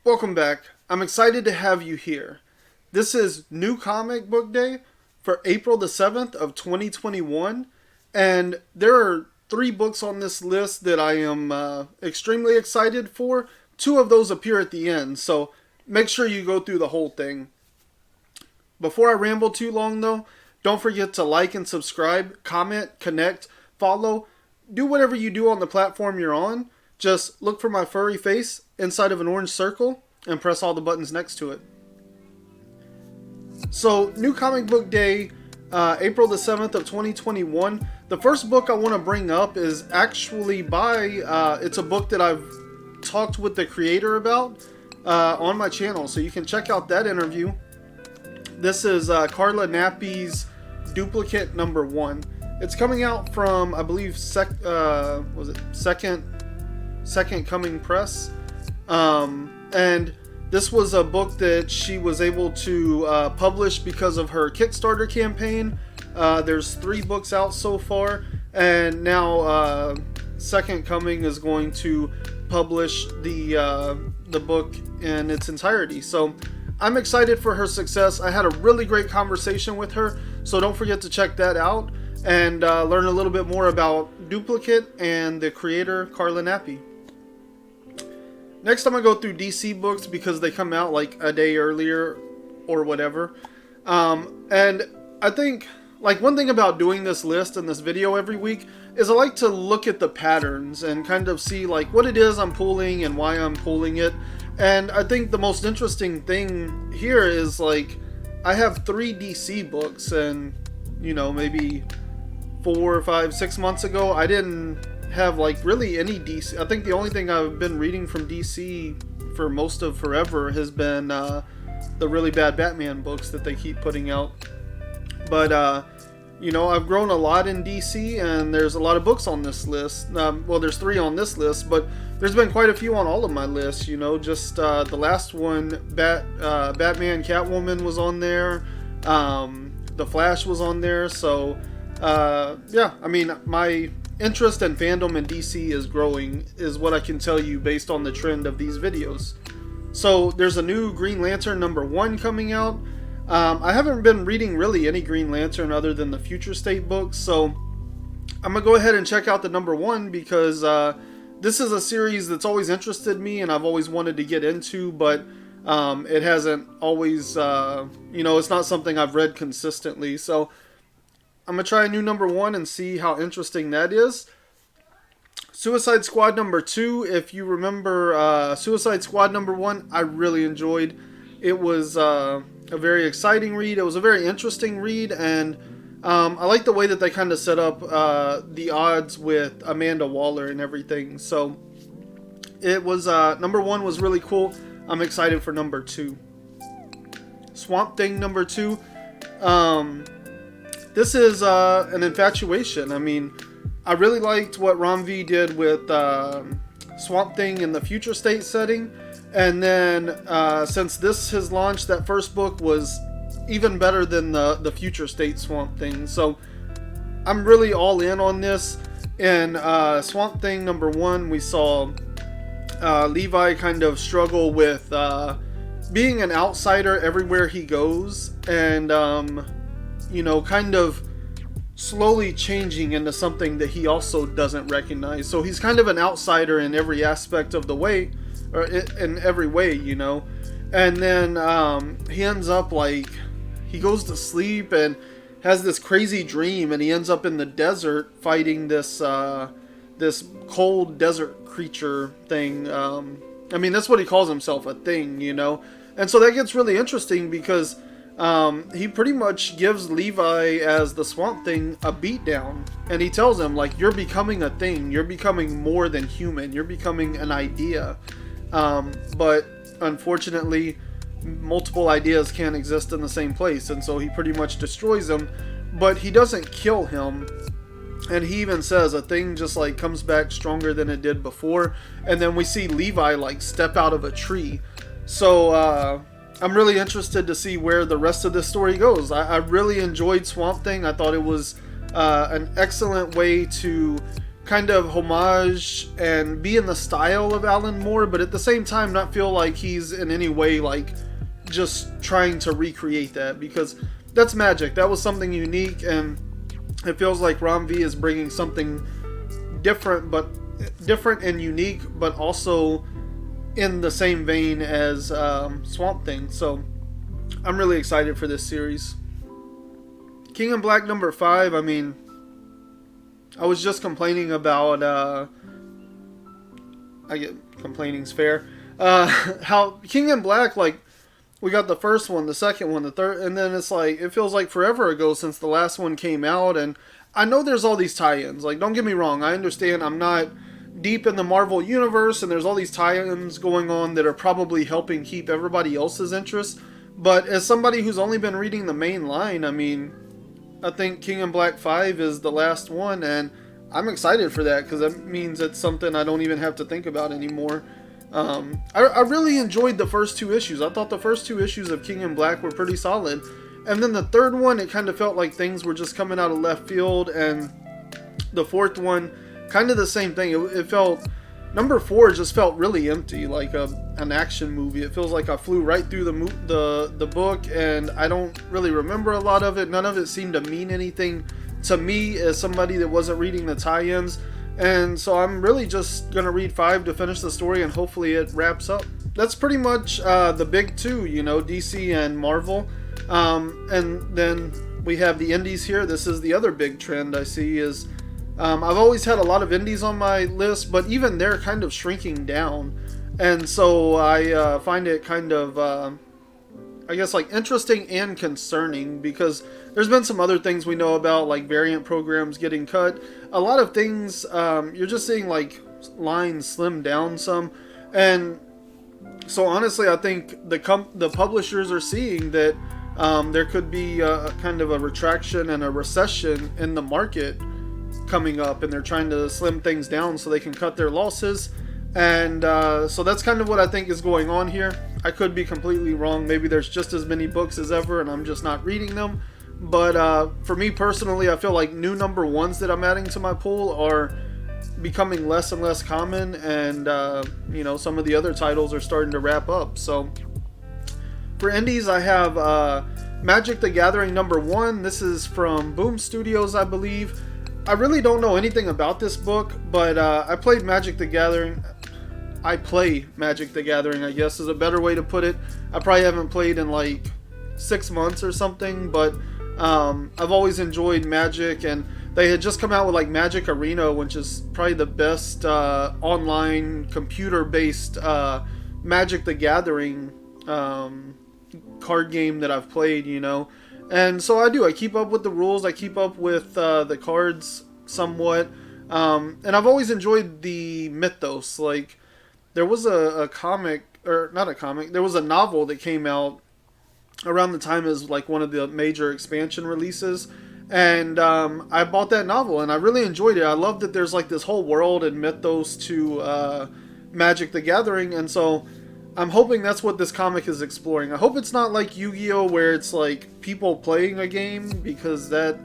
Welcome back. I'm excited to have you here. This is New Comic Book Day for April the 7th of 2021, and there are 3 books on this list that I am extremely excited for. 2 of those appear at the end, so make sure you go through the whole thing. Before I ramble too long though, don't forget to like and subscribe, comment, connect, follow, do whatever you do on the platform you're on. Just look for my furry face inside of an orange circle and press all the buttons next to it. So, New Comic Book Day, April the 7th of 2021. The first book I want to bring up is actually it's a book that I've talked with the creator about on my channel, so you can check out that interview. This is Carla Nappi's Duplicant number 1. It's coming out from, I believe, Second Coming Press. And this was a book that she was able to publish because of her Kickstarter campaign. There's 3 books out so far, and now Second Coming is going to publish the book in its entirety. So I'm excited for her success. I had a really great conversation with her, so don't forget to check that out and learn a little bit more about Duplicant and the creator, Carla Nappi. Next, I'm going to go through DC books because they come out like a day earlier or whatever. And I think, like, one thing about doing this list and this video every week is I like to look at the patterns and kind of see like what it is I'm pulling and why I'm pulling it. And I think the most interesting thing here is, like, I have 3 DC books, and, you know, maybe 4, 5, 6 months ago, I didn't have, like, really any DC. I think the only thing I've been reading from DC for most of forever has been the really bad Batman books that they keep putting out. But, you know, I've grown a lot in DC, and there's a lot of books on this list. Well, there's 3 on this list, but there's been quite a few on all of my lists, you know. Just the last one, Batman Catwoman was on there. The Flash was on there. So, yeah, I mean, my interest and fandom in DC is growing, is what I can tell you based on the trend of these videos. So, there's a new Green Lantern number 1 coming out. I haven't been reading really any Green Lantern other than the Future State books, so I'm going to go ahead and check out the number 1 because this is a series that's always interested me and I've always wanted to get into, but it hasn't always, you know, it's not something I've read consistently. So I'm going to try a new number 1 and see how interesting that is. Suicide Squad number 2, if you remember Suicide Squad number 1, I really enjoyed. It was a very exciting read. It was a very interesting read, and I like the way that they kind of set up the odds with Amanda Waller and everything. So it was number 1 was really cool. I'm excited for number 2. Swamp Thing number 2. This is an infatuation. I mean, I really liked what Ron V did with Swamp Thing in the Future State setting. And then, since this has launched, that first book was even better than the Future State Swamp Thing. So, I'm really all in on this. In Swamp Thing number 1, we saw Levi kind of struggle with being an outsider everywhere he goes. And, you know, kind of slowly changing into something that he also doesn't recognize. So, he's kind of an outsider in every aspect of the way. Or in every way, you know. And then he ends up, like, he goes to sleep and has this crazy dream, and he ends up in the desert fighting this this cold desert creature thing. I mean, that's what he calls himself, a thing, you know. And so that gets really interesting because he pretty much gives Levi, as the Swamp Thing, a beatdown. And he tells him, like, you're becoming a thing. You're becoming more than human. You're becoming an idea. But unfortunately, multiple ideas can't exist in the same place, and so he pretty much destroys him. But he doesn't kill him, and he even says a thing just like comes back stronger than it did before. And then we see Levi like step out of a tree. So I'm really interested to see where the rest of this story goes. I really enjoyed Swamp Thing. I thought it was an excellent way to kind of homage and be in the style of Alan Moore, but at the same time not feel like he's in any way like just trying to recreate that, because that's Magic. That was something unique, and it feels like Rom V is bringing something different and unique, but also in the same vein as Swamp Thing. So I'm really excited for this series. King in Black number 5, I mean, I was just complaining about I get complaining's fair, how King in Black, like, we got the first one, the second one, the third, and then it's like, it feels like forever ago since the last one came out. And I know there's all these tie-ins, like, don't get me wrong, I understand I'm not deep in the Marvel universe, and there's all these tie-ins going on that are probably helping keep everybody else's interest. But as somebody who's only been reading the main line, I mean, I think King in Black 5 is the last one, and I'm excited for that, because that means it's something I don't even have to think about anymore. I really enjoyed the first 2 issues. I thought the first 2 issues of King in Black were pretty solid. And then the third one, it kind of felt like things were just coming out of left field. And the fourth one, kind of the same thing. It felt, number 4 just felt really empty, like an action movie. It feels like I flew right through the book, and I don't really remember a lot of it. None of it seemed to mean anything to me as somebody that wasn't reading the tie-ins. And so I'm really just going to read 5 to finish the story, and hopefully it wraps up. That's pretty much the big 2, you know, DC and Marvel. And then we have the indies here. This is the other big trend I see is, I've always had a lot of indies on my list, but even they're kind of shrinking down. And so I find it kind of, I guess, like, interesting and concerning, because there's been some other things we know about, like variant programs getting cut. A lot of things, you're just seeing like lines slim down some. And so honestly, I think the publishers are seeing that there could be a kind of a retraction and a recession in the market coming up, and they're trying to slim things down so they can cut their losses. And so that's kind of what I think is going on here. I could be completely wrong. Maybe there's just as many books as ever and I'm just not reading them. But for me personally, I feel like new number 1s that I'm adding to my pool are becoming less and less common. And, you know, some of the other titles are starting to wrap up. So for indies, I have Magic the Gathering number 1. This is from Boom Studios, I believe. I really don't know anything about this book, but I play Magic the Gathering, I guess is a better way to put it. I probably haven't played in like 6 months or something, but I've always enjoyed Magic, and they had just come out with like Magic Arena, which is probably the best online computer-based Magic the Gathering card game that I've played, you know. And so I keep up with the rules, I keep up with the cards somewhat, and I've always enjoyed the mythos. Like, there was a comic, or not a comic, there was a novel that came out around the time as like one of the major expansion releases, and I bought that novel and I really enjoyed it. I love that there's like this whole world and mythos to Magic the Gathering, and so I'm hoping that's what this comic is exploring. I hope it's not like Yu-Gi-Oh! Where it's like people playing a game, because that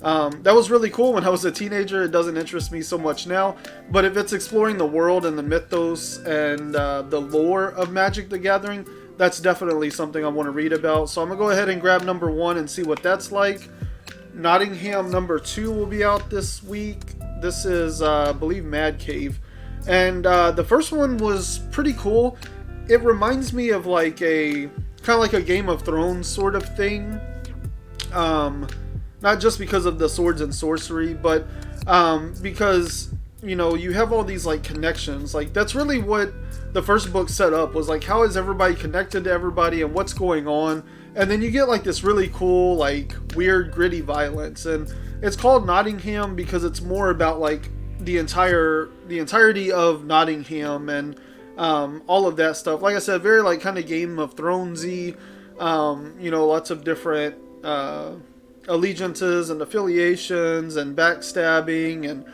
was really cool when I was a teenager. It doesn't interest me so much now. But if it's exploring the world and the mythos and the lore of Magic the Gathering, that's definitely something I want to read about. So I'm going to go ahead and grab number 1 and see what that's like. Nottingham number 2 will be out this week. This is, I believe, Mad Cave. And the first one was pretty cool. It reminds me of like kind of like a Game of Thrones sort of thing. Not just because of the swords and sorcery, but because, you know, you have all these like connections. Like, that's really what the first book set up, was like, how is everybody connected to everybody and what's going on. And then you get like this really cool, like, weird, gritty violence. And it's called Nottingham because it's more about like the entirety of Nottingham and all of that stuff. Like I said, very like kind of Game of Thronesy. You know, lots of different allegiances and affiliations and backstabbing and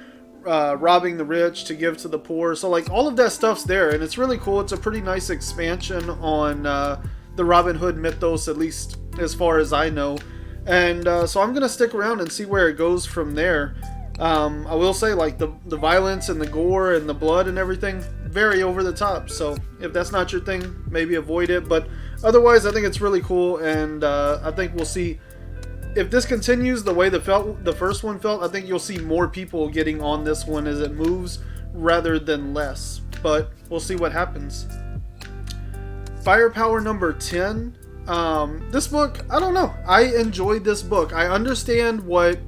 robbing the rich to give to the poor. So like all of that stuff's there, and it's really cool. It's a pretty nice expansion on the Robin Hood mythos, at least as far as I know. And so I'm gonna stick around and see where it goes from there. I will say, like, the violence and the gore and the blood and everything, very over the top. So if that's not your thing, maybe avoid it. But otherwise, I think it's really cool, and I think we'll see. If this continues the way the first one felt, I think you'll see more people getting on this one as it moves rather than less. But we'll see what happens. Firepower number 10. This book, I don't know. I enjoyed this book. I understand what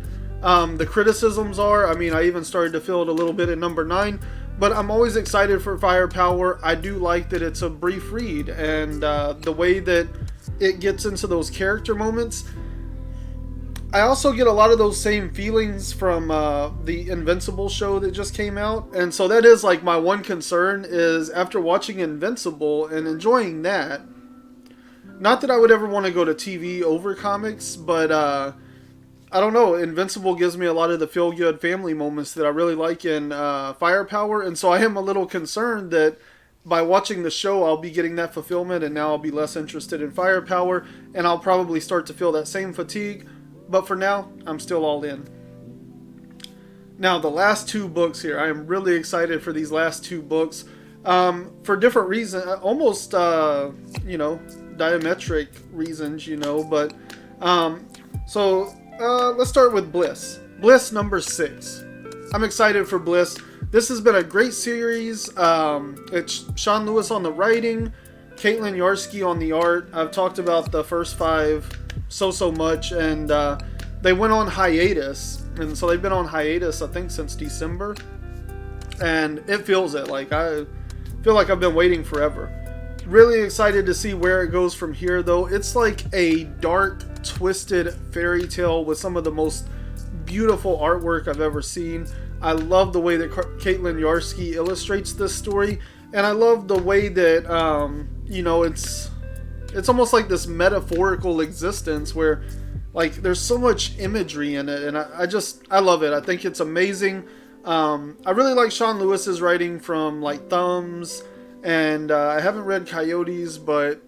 the criticisms are. I mean, I even started to feel it a little bit at number 9. But I'm always excited for Firepower. I do like that it's a brief read. And the way that it gets into those character moments, I also get a lot of those same feelings from the Invincible show that just came out. And so that is like my one concern is after watching Invincible and enjoying that, not that I would ever want to go to TV over comics, but I don't know, Invincible gives me a lot of the feel-good family moments that I really like in Firepower. And so I am a little concerned that by watching the show, I'll be getting that fulfillment, and now I'll be less interested in Firepower, and I'll probably start to feel that same fatigue. But for now, I'm still all in. Now, the last 2 books here. I am really excited for these last 2 books. For different reasons. Almost, diametric reasons, But, let's start with Bliss. Bliss number 6. I'm excited for Bliss. This has been a great series. It's Sean Lewis on the writing. Caitlin Yarsky on the art. I've talked about the first 5 so much, and they went on hiatus, and so they've been on hiatus I think since December, and it feels it. Like, I feel like I've been waiting forever. Really excited to see where it goes from here, though. It's like a dark, twisted fairy tale with some of the most beautiful artwork I've ever seen. I love the way that Caitlin Yarsky illustrates this story, and I love the way that it's almost like this metaphorical existence where, like, there's so much imagery in it, and I love it. I think it's amazing. I really like Sean Lewis's writing from, like, Thumbs, and I haven't read Coyotes, but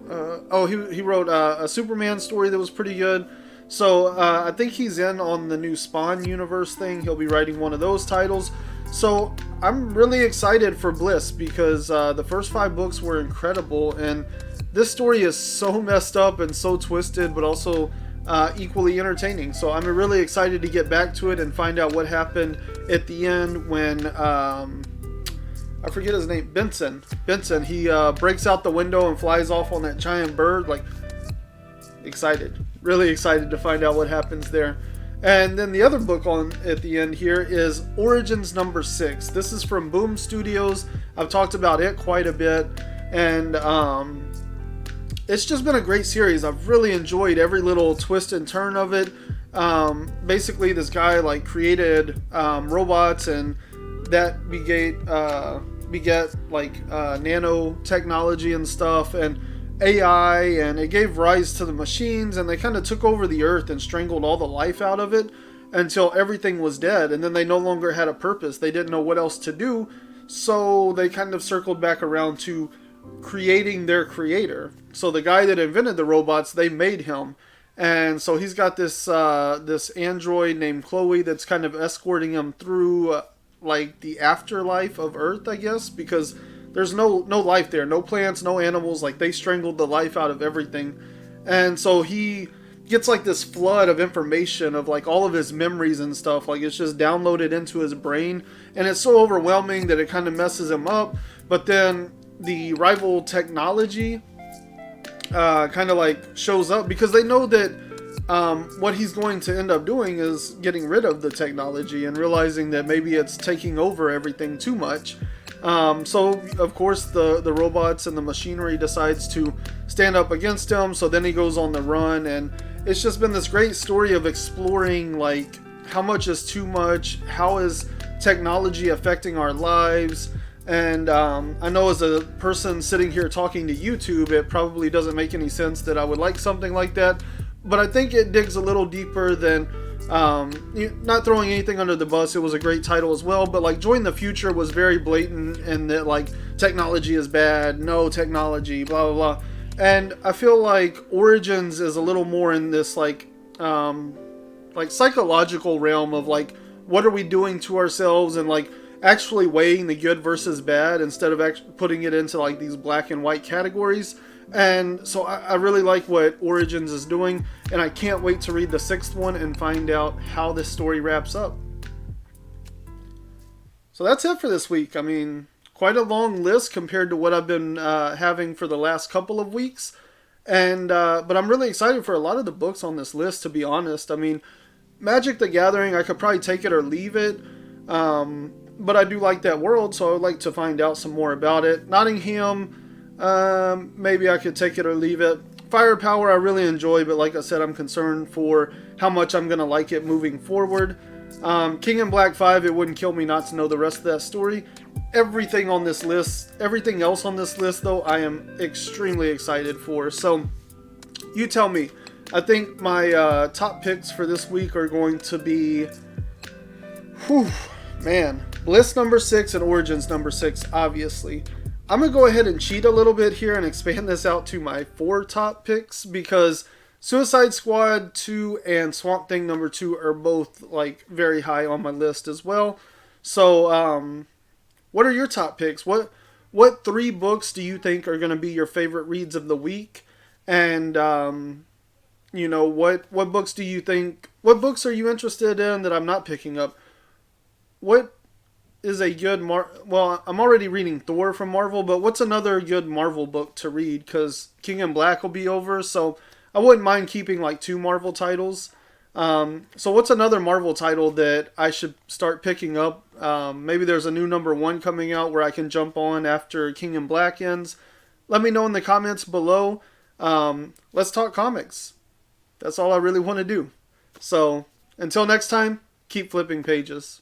he wrote a Superman story that was pretty good. So I think he's in on the new Spawn universe thing. He'll be writing one of those titles. So I'm really excited for Bliss because the first 5 books were incredible, and this story is so messed up and so twisted, but also equally entertaining. So I'm really excited to get back to it and find out what happened at the end when I forget his name, Benson, he breaks out the window and flies off on that giant bird. Like, really excited to find out what happens there. And then the other book at the end here is Origins number 6. This is from Boom Studios. I've talked about it quite a bit, and it's just been a great series. I've really enjoyed every little twist and turn of it. Basically, this guy like created robots, and that beget like nanotechnology and stuff, and AI, and it gave rise to the machines, and they kind of took over the earth and strangled all the life out of it until everything was dead, and then they no longer had a purpose. They didn't know what else to do, so they kind of circled back around to creating their creator. So the guy that invented the robots, they made him, and so he's got this this android named Chloe that's kind of escorting him through like the afterlife of Earth, I guess, because there's no life there, no plants, no animals. Like, they strangled the life out of everything. And so he gets like this flood of information of like all of his memories and stuff. Like, it's just downloaded into his brain, and it's so overwhelming that it kind of messes him up. But then the rival technology kind of like shows up, because they know that what he's going to end up doing is getting rid of the technology and realizing that maybe it's taking over everything too much. So of course the robots and the machinery decides to stand up against him. So then he goes on the run, and it's just been this great story of exploring like how much is too much, how is technology affecting our lives. And I know as a person sitting here talking to YouTube, it probably doesn't make any sense that I would like something like that, but I think it digs a little deeper than not throwing anything under the bus. It was a great title as well, but like Join the Future was very blatant in that like technology is bad, no technology, blah blah blah. And I feel like Origins is a little more in this like psychological realm of like what are we doing to ourselves, and like actually weighing the good versus bad instead of putting it into like these black and white categories. And so I really like what Origins is doing, and I can't wait to read the 6th one and find out how this story wraps up. So that's it for this week. I mean, quite a long list compared to what I've been having for the last couple of weeks. And but I'm really excited for a lot of the books on this list, to be honest. I mean, Magic the Gathering, I could probably take it or leave it. But I do like that world, so I would like to find out some more about it. Nottingham, maybe I could take it or leave it. Firepower I really enjoy, but like I said, I'm concerned for how much I'm going to like it moving forward. King in Black 5, it wouldn't kill me not to know the rest of that story. Everything on this list, everything else on this list though, I am extremely excited for. So, you tell me. I think my top picks for this week are going to be... Bliss number 6 and Origins number 6, obviously. I'm going to go ahead and cheat a little bit here and expand this out to my 4 top picks, because Suicide Squad 2 and Swamp Thing number 2 are both like very high on my list as well. So, what are your top picks? What 3 books do you think are going to be your favorite reads of the week? And, you know, what books do you think, what books are you interested in that I'm not picking up? What is a good well, I'm already reading Thor from Marvel, but what's another good Marvel book to read? Because King in Black will be over, so I wouldn't mind keeping like 2 Marvel titles. So what's another Marvel title that I should start picking up? Maybe there's a new number 1 coming out where I can jump on after King in Black ends. Let me know in the comments below. Let's talk comics. That's all I really want to do. So until next time, keep flipping pages.